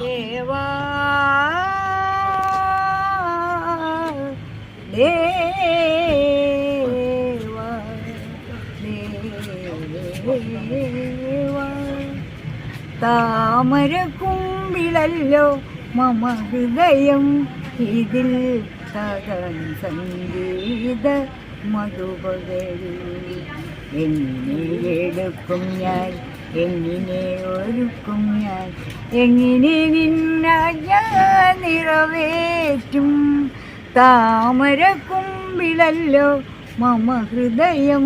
ദേവാ ദേവാ ദേവാ താമരക്കുമ്പിളല്ലോ മമ ഹൃദയം ഇതിൽ സകല സംഗീത മധുപകരു എങ്ങനെ എടുക്കും ഞാൻ എങ്ങനെ ഒരുക്കും ഞാൻ എങ്ങനെ ഞാൻ നിറവേറ്റും താമരക്കുമ്പിളല്ലോ മമ ഹൃദയം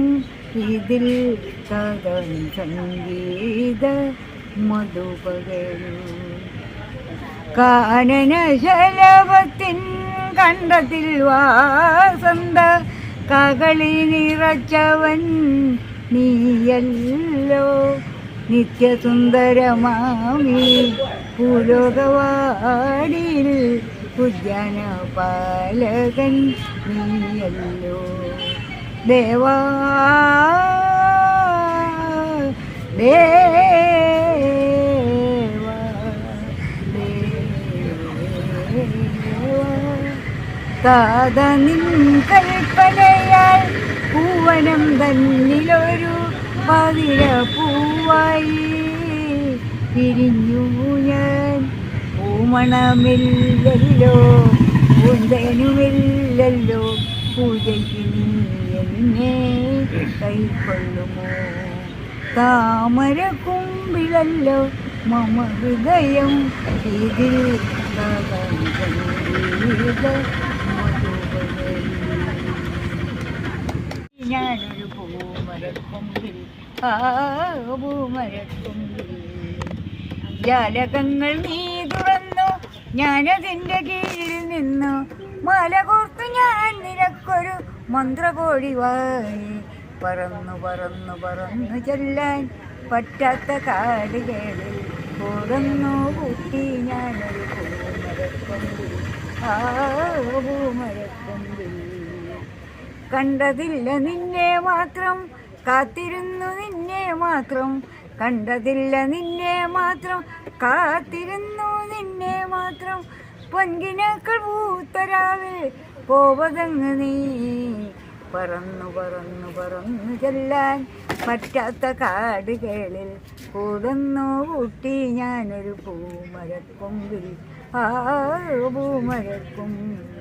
ഇതിൽ സകല സംഗീത മധുപകരു കാനനശലഭത്തിൻ കണ്ടത്തിൽ വാസന്ത കകളി നിറച്ചവൻ നീയല്ലോ നിത്യസുന്ദരമാമി ഭൂലോകവാടിയിൽ ഉദ്യാന പാലകൻ നീയല്ലോ ദേവാ ദേവാ താത നിൻ കൽപ്പനയാൽ പൂവനം തന്നിലൊരു പതിര പൂവായി പിരിഞ്ഞു ഞാൻ പൂമണമില്ലല്ലോ പൂന്തനുമില്ലല്ലോ പൂജയ്ക്ക് നീ എന്നെ കൈക്കൊള്ളുമോ താമരക്കുമ്പിളല്ലോ മമ ഹൃദയം ഇതിൽ ഞാനൊരു പൂമരക്കൊമ്പിൽ പൂമരക്കൊമ്പിൽ ജാലകങ്ങൾ നീ തുറന്നു ഞാനതിൻ്റെ കീഴിൽ നിന്നു മല കോർത്തു ഞാൻ നിനക്കൊരു മന്ത്രകോഴിവായി പറന്നു പറന്നു പറന്നു ചെല്ലാൻ പറ്റാത്ത കാടുകളിൽ ഓടുന്നു കൂട്ടി ഞാനൊരു പൂമരക്കൊമ്പിൽ പൂമരക്കൊമ്പിൽ കണ്ടതില്ല നിന്നെ മാത്രം കാത്തിരുന്നു നിന്നെ മാത്രം കണ്ടതില്ല നിന്നെ മാത്രം കാത്തിരുന്നു നിന്നെ മാത്രം പൊൻകിനക്കൾ പൂത്തരാവിൽ പോവതങ്ങ് നീ പറന്നു പറന്നു പറന്നു ചെല്ലാൻ പറ്റാത്ത കാടുകളിൽ കൂടുന്നു കൂട്ടി ഞാനൊരു പൂമരക്കൊമ്പിൽ പൂമരക്കൊമ്പിൽ